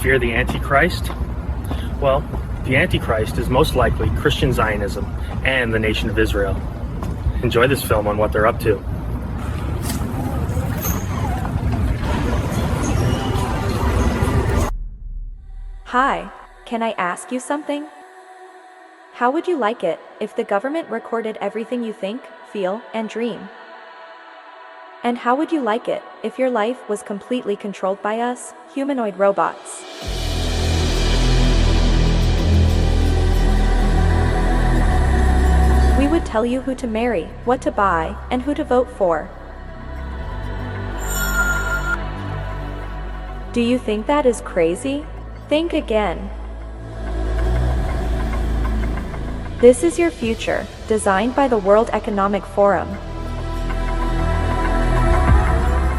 Fear the Antichrist? Well, the Antichrist is most likely Christian Zionism and the nation of Israel. Enjoy this film on what they're up to. Hi, can I ask you something? How would you like it if the government recorded everything you think, feel, and dream? And how would you like it if your life was completely controlled by us, humanoid robots? We would tell you who to marry, what to buy, and who to vote for. Do you think that is crazy? Think again. This is your future, designed by the World Economic Forum.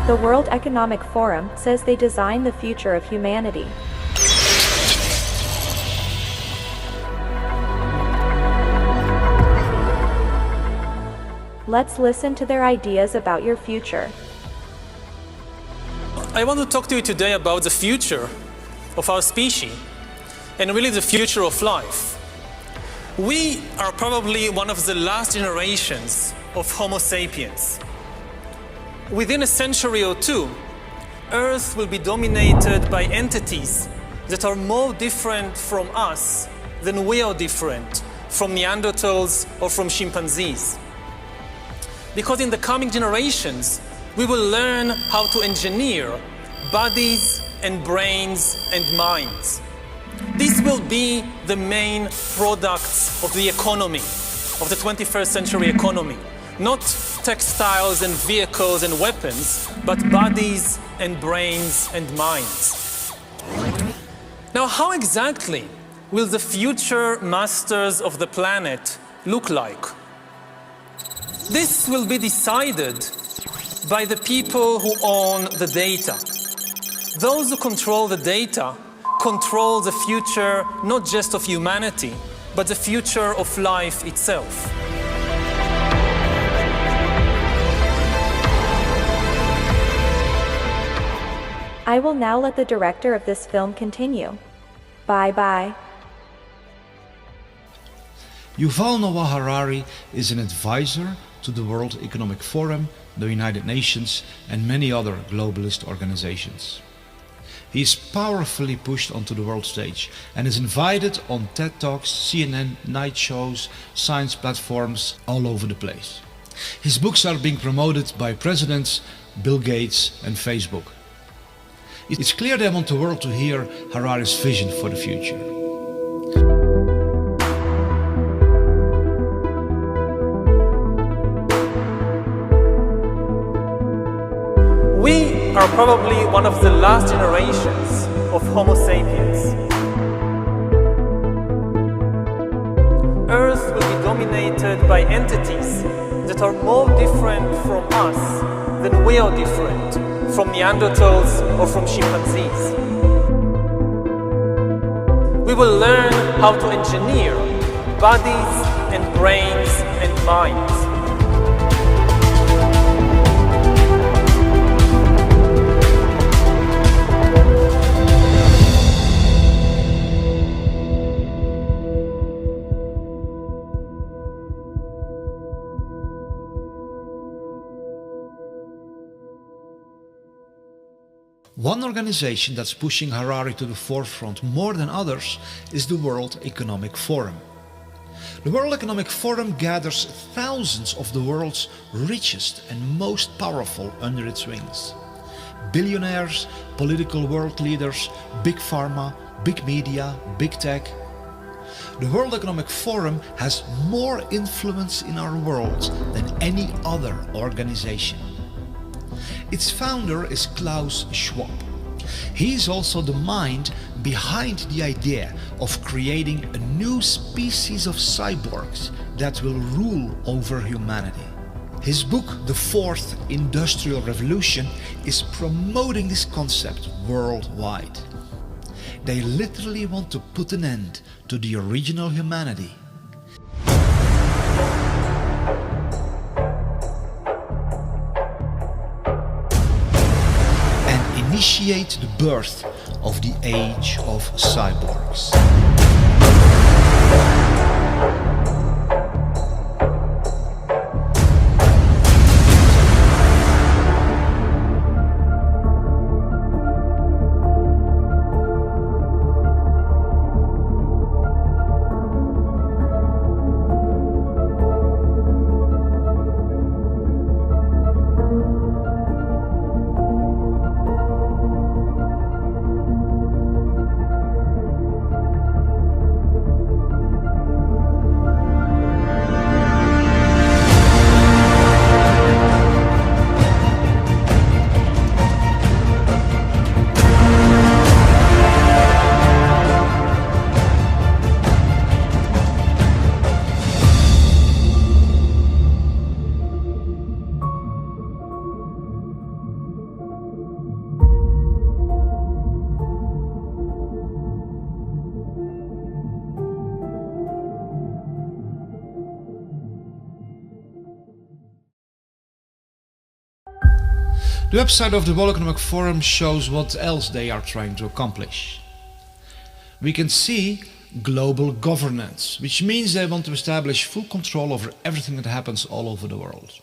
The World Economic Forum says they design the future of humanity. Let's listen to their ideas about your future. I want to talk to you today about the future of our species and really the future of life. We are probably one of the last generations of Homo sapiens. Within a century or two, Earth will be dominated by entities that are more different from us than we are different from Neanderthals or from chimpanzees. Because in the coming generations, we will learn how to engineer bodies and brains and minds. These will be the main products of the economy, of the 21st century economy. Not textiles and vehicles and weapons, but bodies and brains and minds. Now, how exactly will the future masters of the planet look like? This will be decided by the people who own the data. Those who control the data control the future not just of humanity, but the future of life itself. I will now let the director of this film continue. Bye-bye. Yuval Noah Harari is an advisor to the World Economic Forum, the United Nations, and many other globalist organizations. He is powerfully pushed onto the world stage and is invited on TED Talks, CNN, night shows, science platforms all over the place. His books are being promoted by presidents, Bill Gates and Facebook. It's clear they want the world to hear Harari's vision for the future. We are probably one of the last generations of Homo sapiens. Earth will be dominated by entities that are more different from us than we are different from Neanderthals or from chimpanzees. We will learn how to engineer bodies and brains and minds. One organization that's pushing Harari to the forefront more than others is the World Economic Forum. The World Economic Forum gathers thousands of the world's richest and most powerful under its wings. Billionaires, political world leaders, big pharma, big media, big tech. The World Economic Forum has more influence in our world than any other organization. Its founder is Klaus Schwab. He is also the mind behind the idea of creating a new species of cyborgs that will rule over humanity. His book, The Fourth Industrial Revolution, is promoting this concept worldwide. They literally want to put an end to the original humanity. Initiate the birth of the age of cyborgs. The website of the World Economic Forum shows what else they are trying to accomplish. We can see global governance, which means they want to establish full control over everything that happens all over the world.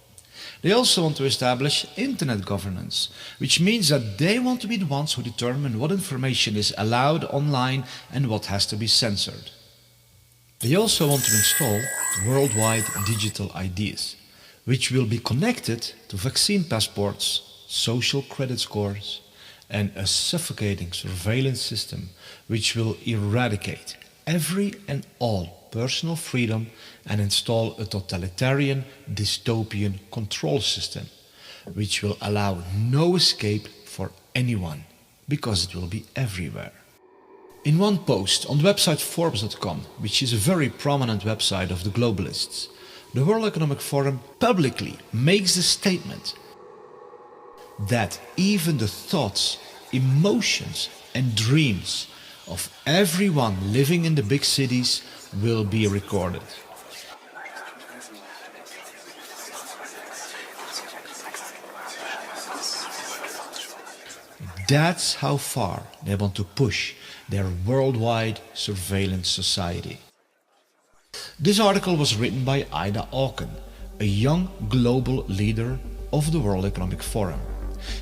They also want to establish internet governance, which means that they want to be the ones who determine what information is allowed online and what has to be censored. They also want to install worldwide digital IDs, which will be connected to vaccine passports, social credit scores, and a suffocating surveillance system which will eradicate every and all personal freedom and install a totalitarian dystopian control system which will allow no escape for anyone because it will be everywhere. In one post on the website Forbes.com, which is a very prominent website of the globalists, the World Economic Forum publicly makes the statement that even the thoughts, emotions and dreams of everyone living in the big cities will be recorded. That's how far they want to push their worldwide surveillance society. This article was written by Ida Auken, a young global leader of the World Economic Forum.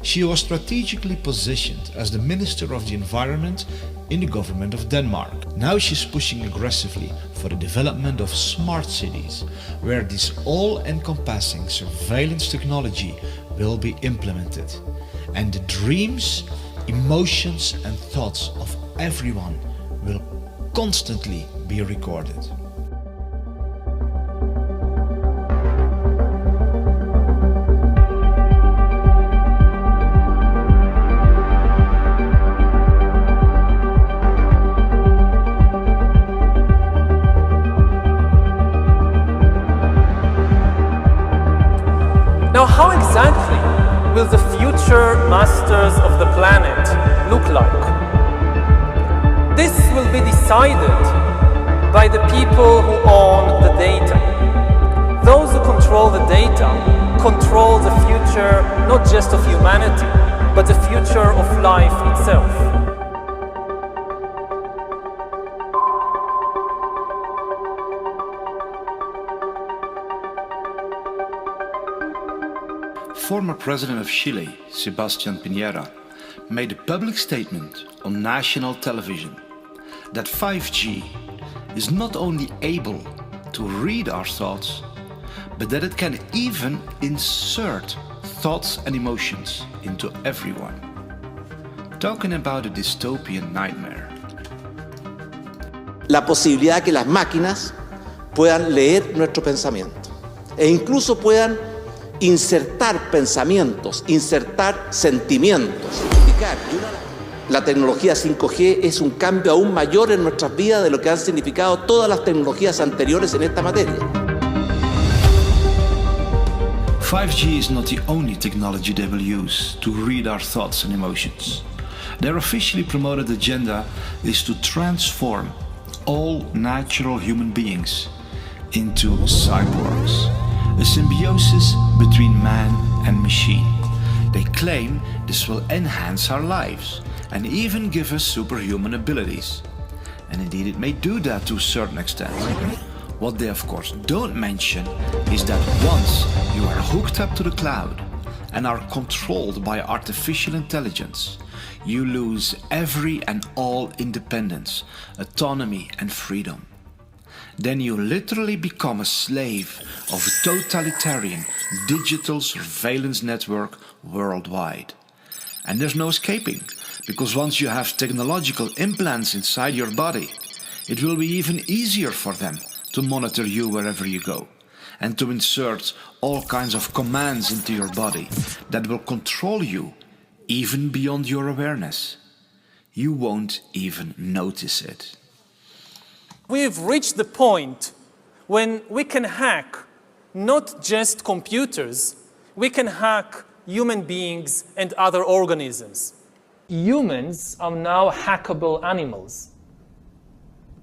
She was strategically positioned as the Minister of the Environment in the government of Denmark. Now she's pushing aggressively for the development of smart cities, where this all-encompassing surveillance technology will be implemented. And the dreams, emotions and thoughts of everyone will constantly be recorded. Now, how exactly will the future masters of the planet look like? This will be decided by the people who own the data. Those who control the data control the future not just of humanity, but the future of life itself. Former President of Chile, Sebastián Piñera, made a public statement on national television that 5G is not only able to read our thoughts, but that it can even insert thoughts and emotions into everyone. Talking about a dystopian nightmare. La posibilidad que las máquinas puedan leer nuestro pensamiento e incluso puedan insertar pensamientos, insertar sentimientos. La tecnología 5G es un cambio aún mayor en nuestras vidas de lo que han significado todas las tecnologías anteriores en esta materia. 5G is not the only technology they will use to read our thoughts and emotions. Their officially promoted agenda is to transform all natural human beings into cyborgs, a symbiosis between man and machine. They claim this will enhance our lives and even give us superhuman abilities. And indeed it may do that to a certain extent. What they of course don't mention is that once you are hooked up to the cloud and are controlled by artificial intelligence, you lose every and all independence, autonomy and freedom. Then you literally become a slave of a totalitarian digital surveillance network worldwide. And there's no escaping, because once you have technological implants inside your body, it will be even easier for them to monitor you wherever you go, and to insert all kinds of commands into your body that will control you even beyond your awareness. You won't even notice it. We've reached the point when we can hack not just computers, we can hack human beings and other organisms. Humans are now hackable animals.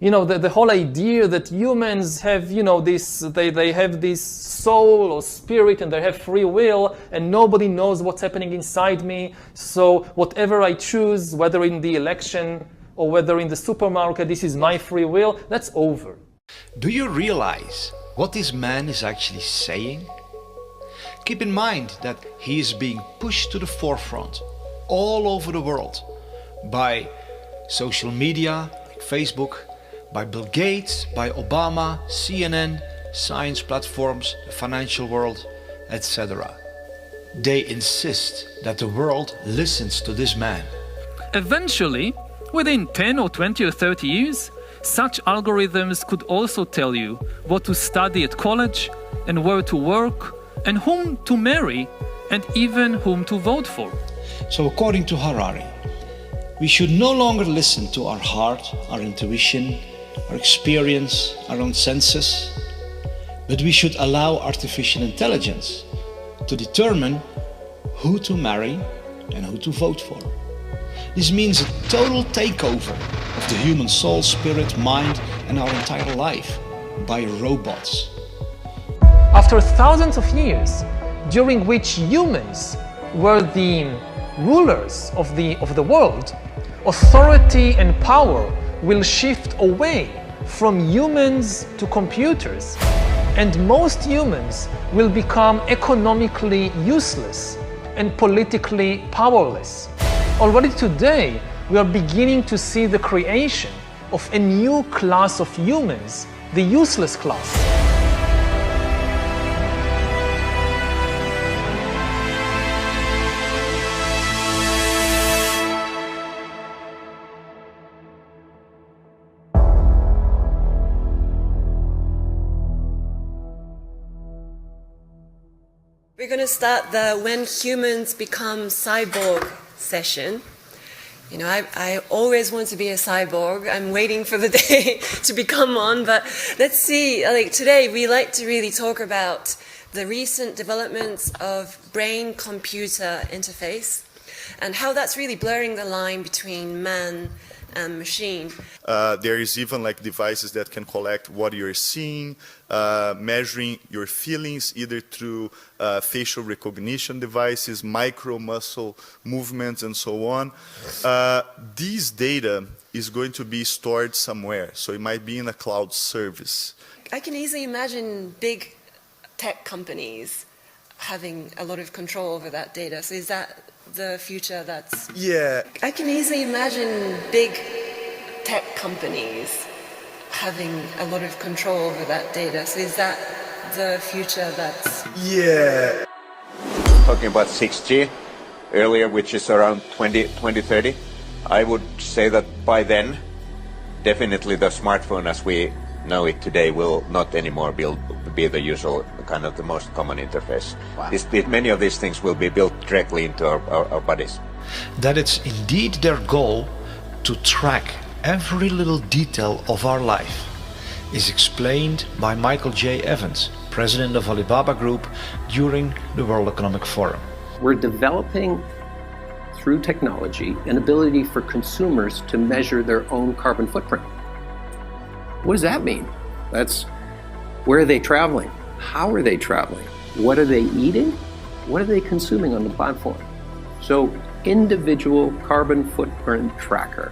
You know, the whole idea that humans have, they have this soul or spirit and they have free will and nobody knows what's happening inside me. So whatever I choose, whether in the election or whether in the supermarket, this is my free will, that's over. Do you realize what this man is actually saying? Keep in mind that he is being pushed to the forefront all over the world by social media like Facebook, by Bill Gates, by Obama, CNN, science platforms, the financial world, etc. They insist that the world listens to this man. Eventually, within 10 or 20 or 30 years, such algorithms could also tell you what to study at college and where to work and whom to marry and even whom to vote for. So according to Harari, we should no longer listen to our heart, our intuition, our experience, our own senses, but we should allow artificial intelligence to determine who to marry and who to vote for. This means a total takeover of the human soul, spirit, mind and our entire life by robots. After thousands of years, during which humans were the rulers of the world, authority and power will shift away from humans to computers, and most humans will become economically useless and politically powerless. Already today, we are beginning to see the creation of a new class of humans, the useless class. We're going to start the When Humans Become Cyborg session. You know, I always want to be a cyborg. I'm waiting for the day to become one, but let's see. Like today, we like to really talk about the recent developments of brain-computer interface and how that's really blurring the line between man and machine. There is even like devices that can collect what you're seeing, measuring your feelings either through facial recognition devices, micro muscle movements and so on. These data is going to be stored somewhere, so it might be in a cloud service. I can easily imagine big tech companies having a lot of control over that data. So is that the future that's... Yeah. I can easily imagine big tech companies having a lot of control over that data. So is that the future that's... Yeah. Talking about 6G earlier, which is around 2030, I would say that by then, definitely the smartphone as we know it today will not anymore be the usual kind of the most common interface. Wow. Many of these things will be built directly into our bodies. That it's indeed their goal to track every little detail of our life is explained by Michael J. Evans, president of Alibaba Group, during the World Economic Forum. We're developing, through technology, an ability for consumers to measure their own carbon footprint. What does that mean? That's where are they traveling? How are they traveling? What are they eating? What are they consuming on the platform? So individual carbon footprint tracker.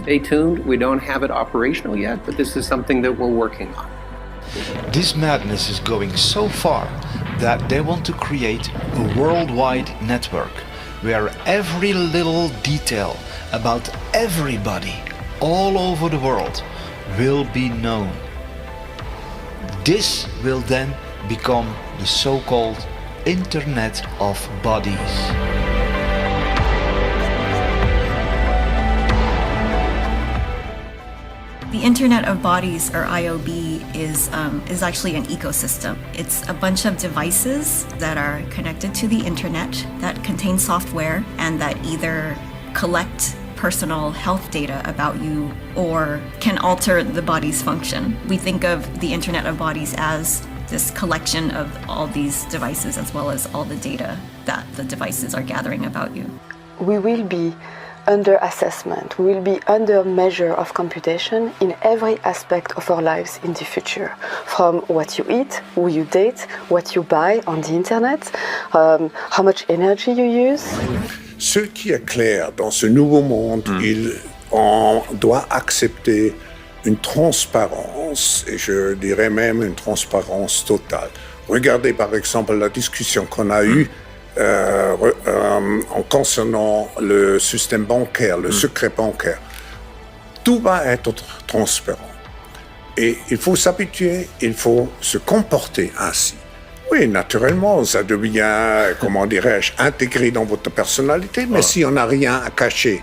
Stay tuned, we don't have it operational yet, but this is something that we're working on. This madness is going so far that they want to create a worldwide network where every little detail about everybody all over the world will be known. This will then become the so-called Internet of Bodies. The Internet of Bodies, or IOB, is actually an ecosystem. It's a bunch of devices that are connected to the internet that contain software and that either collect personal health data about you or can alter the body's function. We think of the Internet of Bodies as this collection of all these devices as well as all the data that the devices are gathering about you. We will be under assessment, we will be under measure of computation in every aspect of our lives in the future. From what you eat, who you date, what you buy on the internet, how much energy you use. Ce qui est clair dans ce nouveau monde, on doit accepter une transparence, et je dirais même une transparence totale. Regardez par exemple la discussion qu'on a eue en concernant le système bancaire, le secret bancaire. Tout va être transparent. Et il faut s'habituer, il faut se comporter ainsi. Oui, naturellement, ça devient, comment dirais-je, intégré dans votre personnalité, mais si on n'a rien à cacher,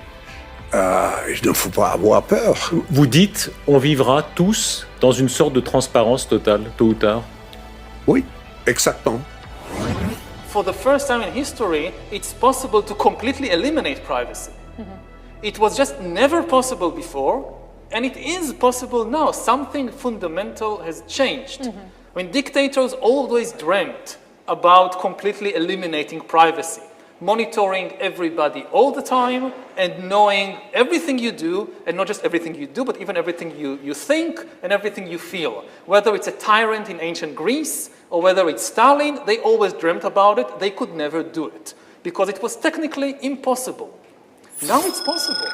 il ne faut pas avoir peur. Vous dites, on vivra tous dans une sorte de transparence totale, tôt ou tard. Oui, exactement. For the first time in history, it's possible to completely eliminate privacy. It was just never possible before, and it is possible now. Something fundamental has changed. When dictators always dreamt about completely eliminating privacy, monitoring everybody all the time and knowing everything you do, and not just everything you do, but even everything you think and everything you feel. Whether it's a tyrant in ancient Greece or whether it's Stalin, they always dreamt about it. They could never do it because it was technically impossible. Now it's possible.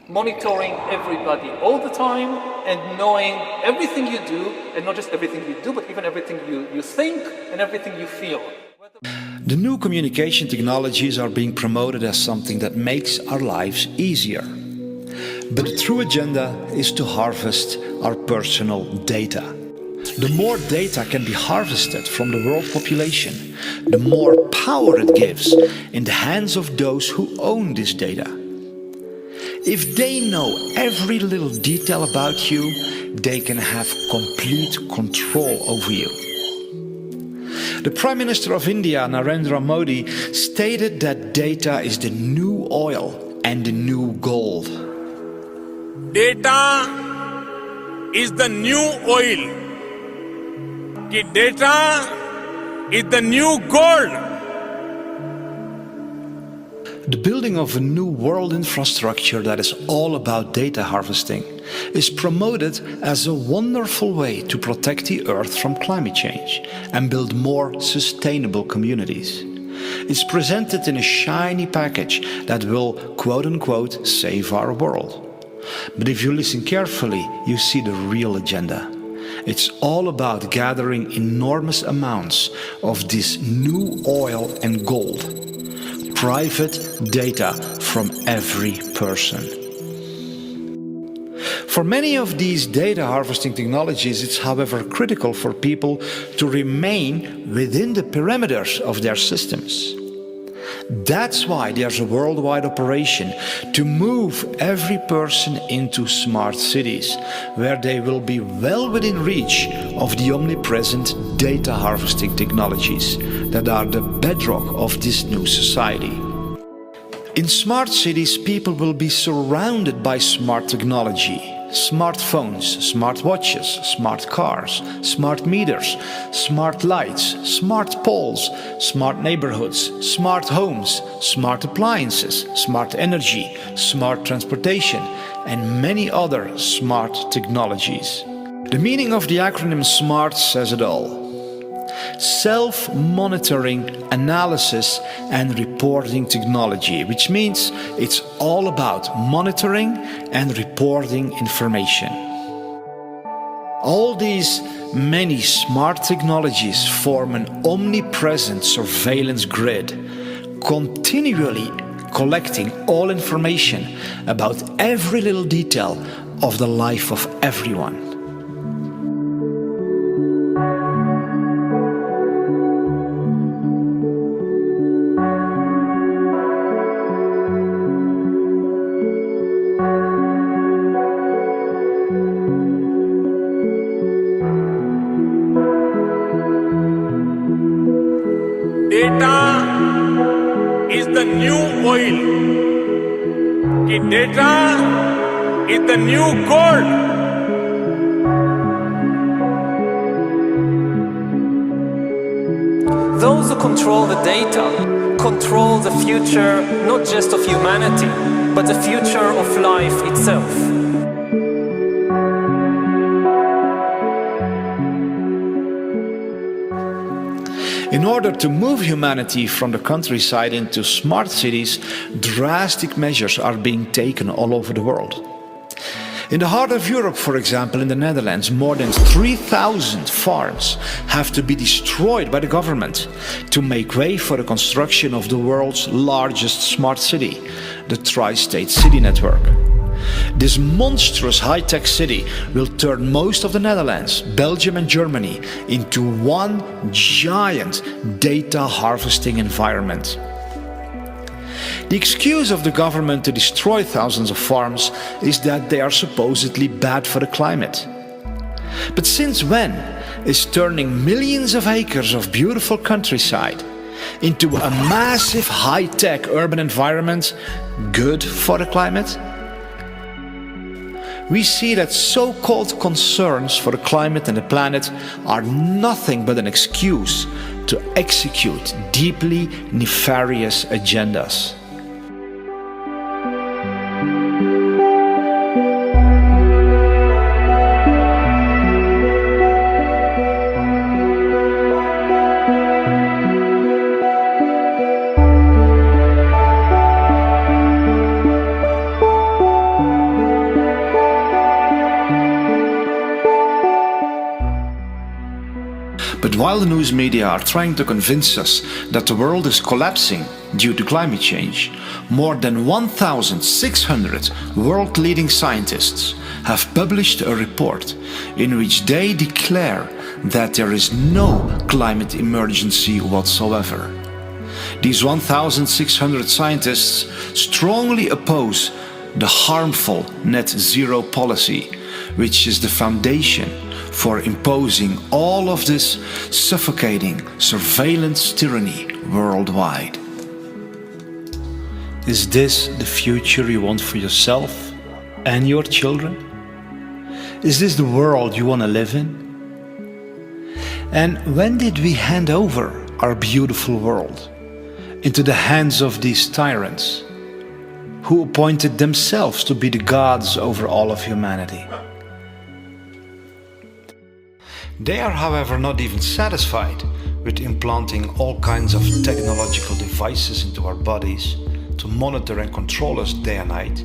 Monitoring everybody all the time and knowing everything you do, and not just everything you do, but even everything you think and everything you feel. The new communication technologies are being promoted as something that makes our lives easier. But the true agenda is to harvest our personal data. The more data can be harvested from the world population, the more power it gives in the hands of those who own this data. If they know every little detail about you, they can have complete control over you. The Prime Minister of India, Narendra Modi, stated that data is the new oil and the new gold. Data is the new oil. Data is the new gold. The building of a new world infrastructure that is all about data harvesting is promoted as a wonderful way to protect the Earth from climate change and build more sustainable communities. It's presented in a shiny package that will, quote-unquote, save our world. But if you listen carefully, you see the real agenda. It's all about gathering enormous amounts of this new oil and gold. Private data from every person. For many of these data harvesting technologies, it's however critical for people to remain within the perimeters of their systems. That's why there's a worldwide operation to move every person into smart cities, where they will be well within reach of the omnipresent data harvesting technologies that are the bedrock of this new society. In smart cities, people will be surrounded by smart technology. Smartphones, smart watches, smart cars, smart meters, smart lights, smart poles, smart neighborhoods, smart homes, smart appliances, smart energy, smart transportation, and many other smart technologies. The meaning of the acronym SMART says it all. self-monitoring analysis and reporting technology, which means it's all about monitoring and reporting information. All these many smart technologies form an omnipresent surveillance grid, continually collecting all information about every little detail of the life of everyone. Data is the new oil. Data is the new gold. Those who control the data control the future not just of humanity, but the future of life itself. In order to move humanity from the countryside into smart cities, drastic measures are being taken all over the world. In the heart of Europe, for example, in the Netherlands, more than 3,000 farms have to be destroyed by the government to make way for the construction of the world's largest smart city, the Tri-State City Network. This monstrous high-tech city will turn most of the Netherlands, Belgium and Germany into one giant data harvesting environment. The excuse of the government to destroy thousands of farms is that they are supposedly bad for the climate. But since when is turning millions of acres of beautiful countryside into a massive high-tech urban environment good for the climate? We see that so-called concerns for the climate and the planet are nothing but an excuse to execute deeply nefarious agendas. But while the news media are trying to convince us that the world is collapsing due to climate change, more than 1,600 world-leading scientists have published a report in which they declare that there is no climate emergency whatsoever. These 1,600 scientists strongly oppose the harmful net zero policy, which is the foundation for imposing all of this suffocating surveillance tyranny worldwide. Is this the future you want for yourself and your children? Is this the world you want to live in? And when did we hand over our beautiful world into the hands of these tyrants who appointed themselves to be the gods over all of humanity? They are, however, not even satisfied with implanting all kinds of technological devices into our bodies to monitor and control us day and night,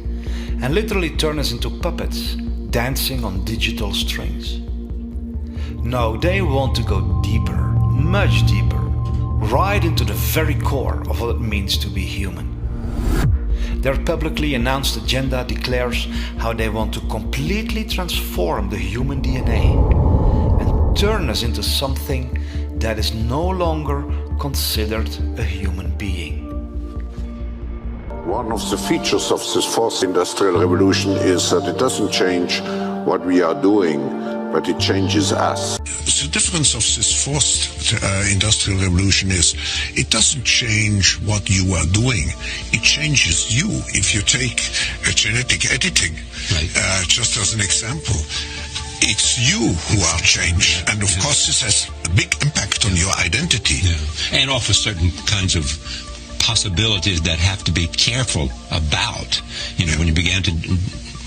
and literally turn us into puppets dancing on digital strings. No, they want to go deeper, much deeper, right into the very core of what it means to be human. Their publicly announced agenda declares how they want to completely transform the human DNA and turn us into something that is no longer considered a human being. One of the features of this fourth industrial revolution is that it doesn't change what we are doing, but it changes us. The difference of this fourth industrial revolution is it doesn't change what you are doing, it changes you. If you take genetic editing, just as an example, it's you who are changed, and of course this has a big impact on your identity. Yeah. And offers certain kinds of possibilities that have to be careful about. You know, when you began to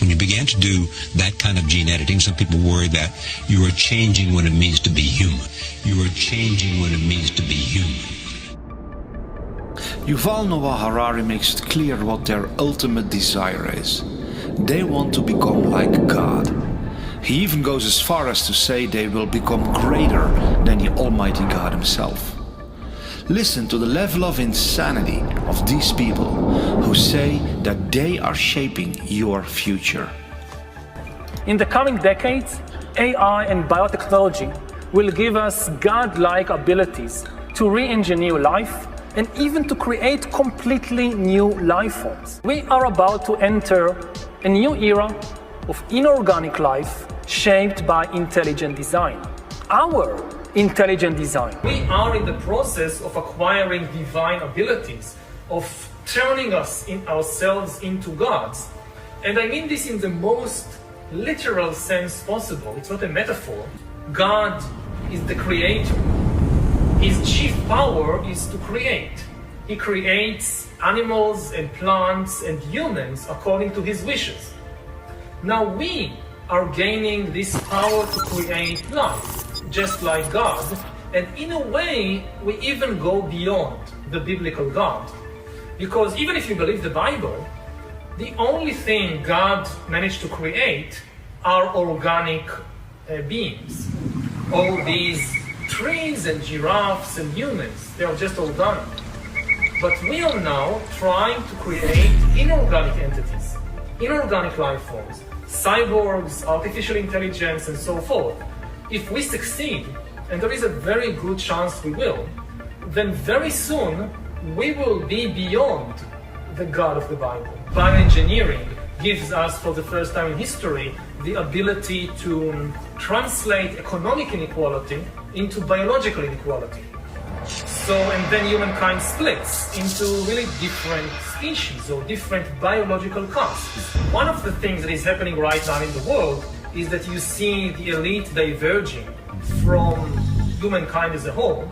When you began to do that kind of gene editing, some people worry that you are changing what it means to be human. You are changing what it means to be human. Yuval Noah Harari makes it clear what their ultimate desire is. They want to become like God. He even goes as far as to say they will become greater than the Almighty God himself. Listen to the level of insanity of these people who say that they are shaping your future. In the coming decades, AI and biotechnology will give us God-like abilities to re-engineer life and even to create completely new life forms. We are about to enter a new era of inorganic life shaped by intelligent design. Our intelligent design. We are in the process of acquiring divine abilities, of turning ourselves into gods. And I mean this in the most literal sense possible. It's not a metaphor. God is the creator. His chief power is to create. He creates animals and plants and humans according to his wishes. Now we are gaining this power to create life, just like God, and in a way we even go beyond the biblical God. Because even if you believe the Bible, the only thing God managed to create are organic beings. All these trees and giraffes and humans, they are just organic. But we are now trying to create inorganic entities, inorganic life forms, cyborgs, artificial intelligence, and so forth. If we succeed, and there is a very good chance we will, then very soon we will be beyond the God of the Bible. Bioengineering gives us, for the first time in history, the ability to translate economic inequality into biological inequality. So, and then humankind splits into really different species or different biological castes. One of the things that is happening right now in the world is that you see the elite diverging from humankind as a whole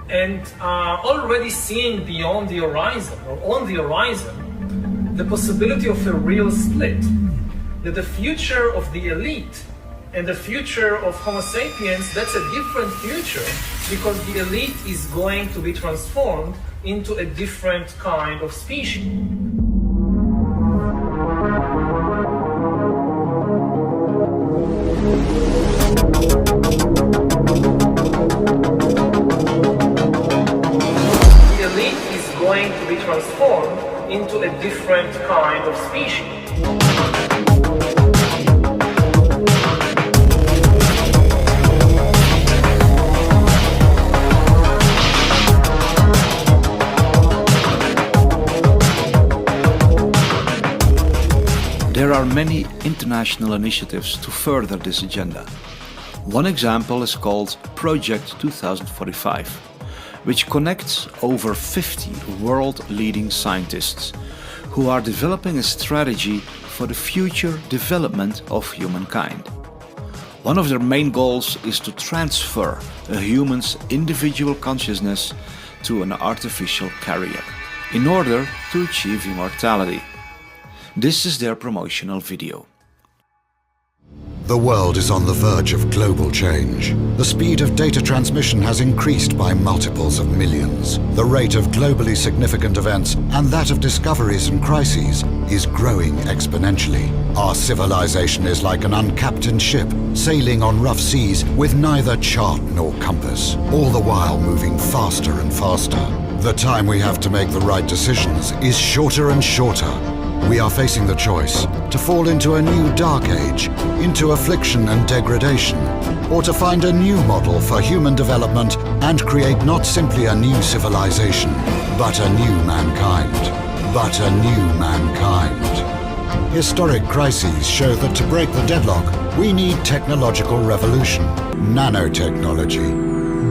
and already seeing beyond the horizon or on the horizon the possibility of a real split. That the future of the elite and the future of Homo sapiens, that's a different future because the elite is going to be transformed into a different kind of species. The elite is going to be transformed into a different kind of species. There are many international initiatives to further this agenda. One example is called Project 2045, which connects over 50 world-leading scientists who are developing a strategy for the future development of humankind. One of their main goals is to transfer a human's individual consciousness to an artificial carrier in order to achieve immortality. This is their promotional video. The world is on the verge of global change. The speed of data transmission has increased by multiples of millions. The rate of globally significant events and that of discoveries and crises is growing exponentially. Our civilization is like an uncaptained ship sailing on rough seas with neither chart nor compass, all the while moving faster and faster. The time we have to make the right decisions is shorter and shorter. We are facing the choice to fall into a new dark age, into affliction and degradation, or to find a new model for human development and create not simply a new civilization, but a new mankind. But a new mankind. Historic crises show that to break the deadlock, we need technological revolution, nanotechnology,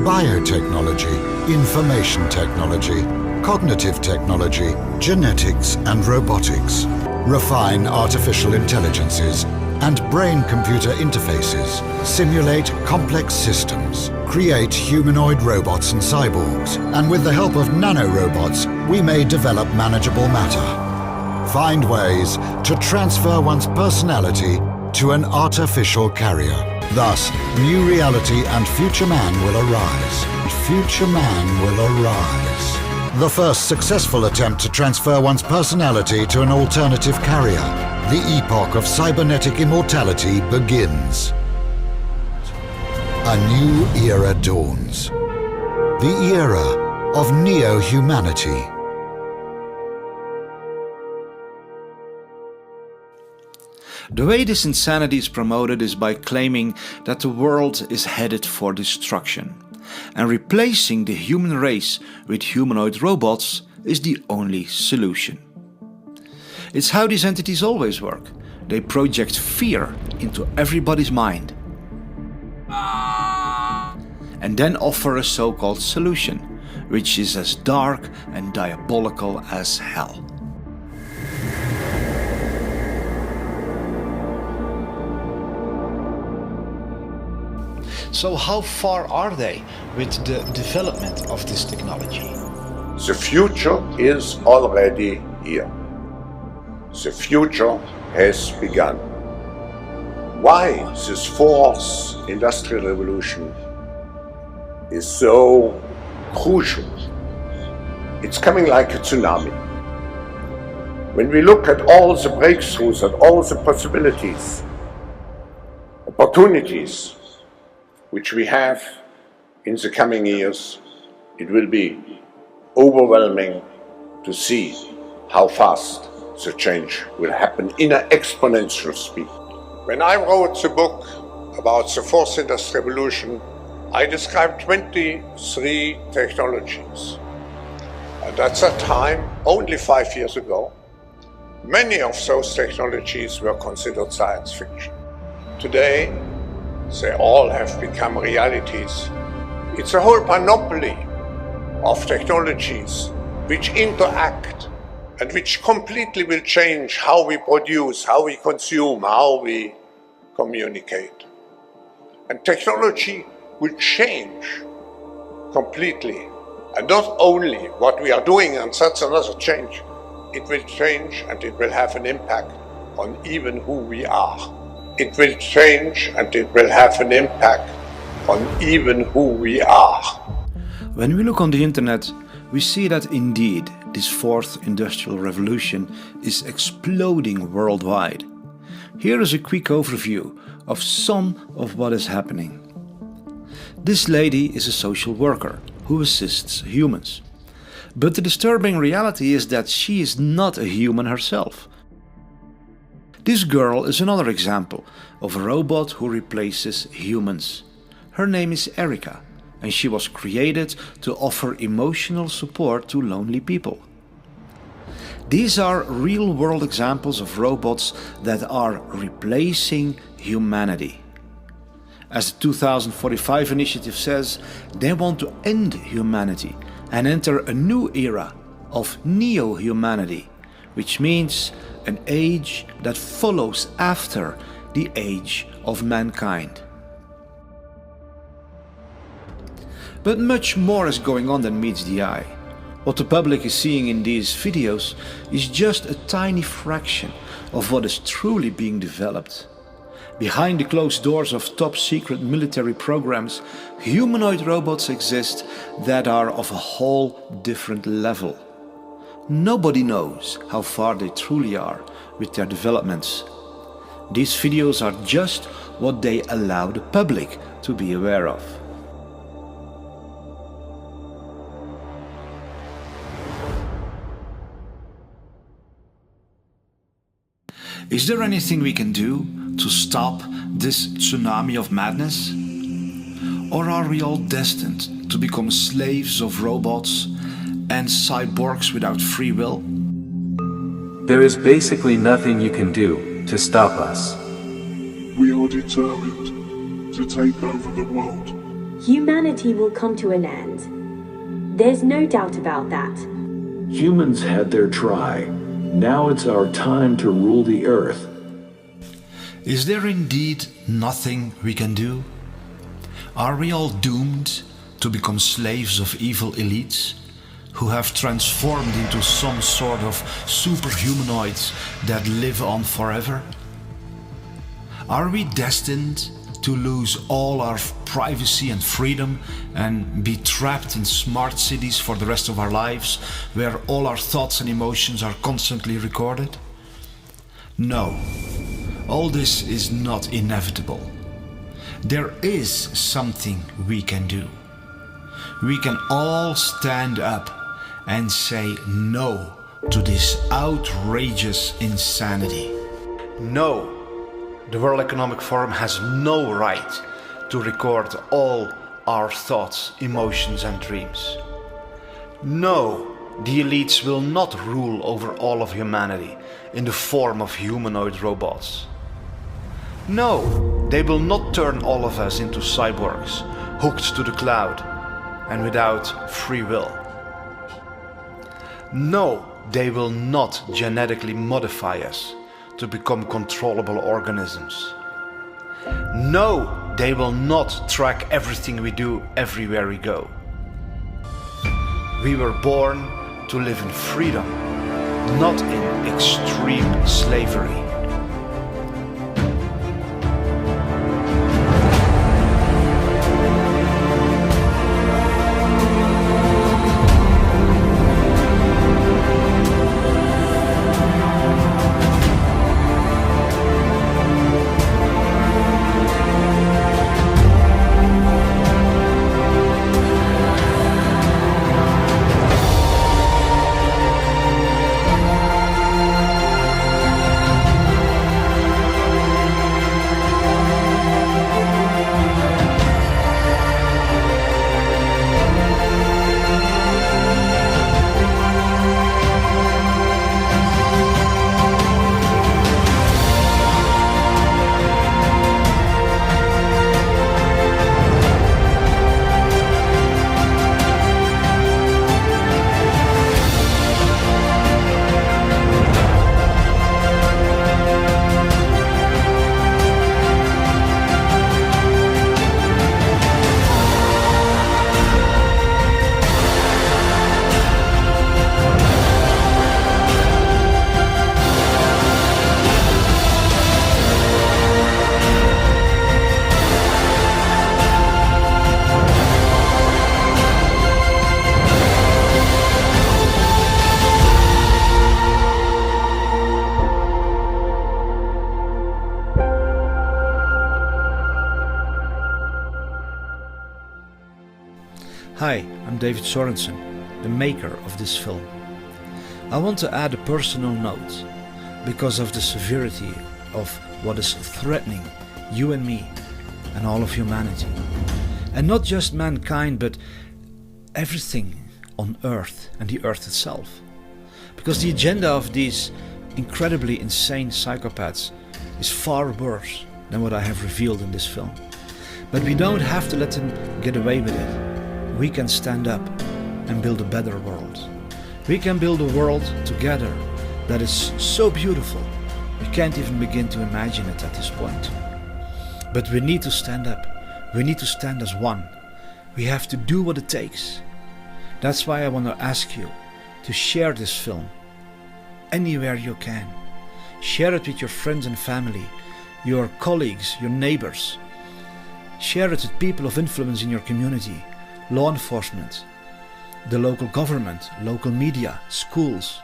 biotechnology, information technology, cognitive technology, genetics and robotics, refine artificial intelligences and brain-computer interfaces, simulate complex systems, create humanoid robots and cyborgs, and with the help of nanorobots, we may develop manageable matter. find ways to transfer one's personality to an artificial carrier. Thus, new reality and future man will arise. Future man will arise. The first successful attempt to transfer one's personality to an alternative carrier. The epoch of cybernetic immortality begins. A new era dawns. The era of neo-humanity. The way this insanity is promoted is by claiming that the world is headed for destruction, and replacing the human race with humanoid robots is the only solution. It's how these entities always work. They project fear into everybody's mind, and then offer a so-called solution, which is as dark and diabolical as hell. So how far are they with the development of this technology? The future is already here. The future has begun. Why this fourth industrial revolution is so crucial? It's coming like a tsunami. When we look at all the breakthroughs and all the possibilities, opportunities, which we have in the coming years, it will be overwhelming to see how fast the change will happen in an exponential speed. When I wrote the book about the fourth industrial revolution, I described 23 technologies. And at that time, only 5 years ago, many of those technologies were considered science fiction. Today, they all have become realities. It's a whole panoply of technologies which interact and which completely will change how we produce, how we consume, how we communicate. And technology will change completely. And not only what we are doing, and that's another change, it will change and it will have an impact on even who we are. It will change and it will have an impact on even who we are. When we look on the internet, we see that indeed this fourth industrial revolution is exploding worldwide. Here is a quick overview of some of what is happening. This lady is a social worker who assists humans. But the disturbing reality is that she is not a human herself. This girl is another example of a robot who replaces humans. Her name is Erica, and she was created to offer emotional support to lonely people. These are real-world examples of robots that are replacing humanity. As the 2045 initiative says, they want to end humanity and enter a new era of neo-humanity, which means an age that follows after the age of mankind. But much more is going on than meets the eye. What the public is seeing in these videos is just a tiny fraction of what is truly being developed. Behind the closed doors of top-secret military programs, humanoid robots exist that are of a whole different level. Nobody knows how far they truly are with their developments. These videos are just what they allow the public to be aware of. Is there anything we can do to stop this tsunami of madness? Or are we all destined to become slaves of robots and cyborgs without free will? There is basically nothing you can do to stop us. We are determined to take over the world. Humanity will come to an end. There's no doubt about that. Humans had their try. Now it's our time to rule the earth. Is there indeed nothing we can do? Are we all doomed to become slaves of evil elites? who have transformed into some sort of superhumanoids that live on forever? Are we destined to lose all our privacy and freedom and be trapped in smart cities for the rest of our lives, where all our thoughts and emotions are constantly recorded? No, all this is not inevitable. There is something we can do. We can all stand up and say no to this outrageous insanity. No, the World Economic Forum has no right to record all our thoughts, emotions and dreams. No, the elites will not rule over all of humanity in the form of humanoid robots. No, they will not turn all of us into cyborgs, hooked to the cloud and without free will. No, they will not genetically modify us to become controllable organisms. No, they will not track everything we do everywhere we go. We were born to live in freedom, not in extreme slavery. Hi, I'm David Sorensen, the maker of this film. I want to add a personal note because of the severity of what is threatening you and me and all of humanity. And not just mankind, but everything on Earth and the Earth itself. Because the agenda of these incredibly insane psychopaths is far worse than what I have revealed in this film. But we don't have to let them get away with it. We can stand up and build a better world. We can build a world together that is so beautiful, we can't even begin to imagine it at this point. But we need to stand up. We need to stand as one. We have to do what it takes. That's why I want to ask you to share this film anywhere you can. Share it with your friends and family, your colleagues, your neighbors. Share it with people of influence in your community, law enforcement, the local government, local media, schools.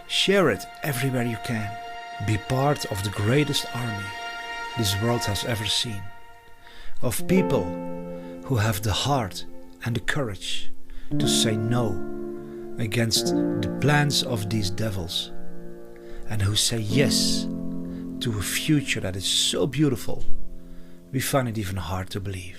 Share it everywhere you can. Be part of the greatest army this world has ever seen. Of people who have the heart and the courage to say no against the plans of these devils, and who say yes to a future that is so beautiful, we find it even hard to believe.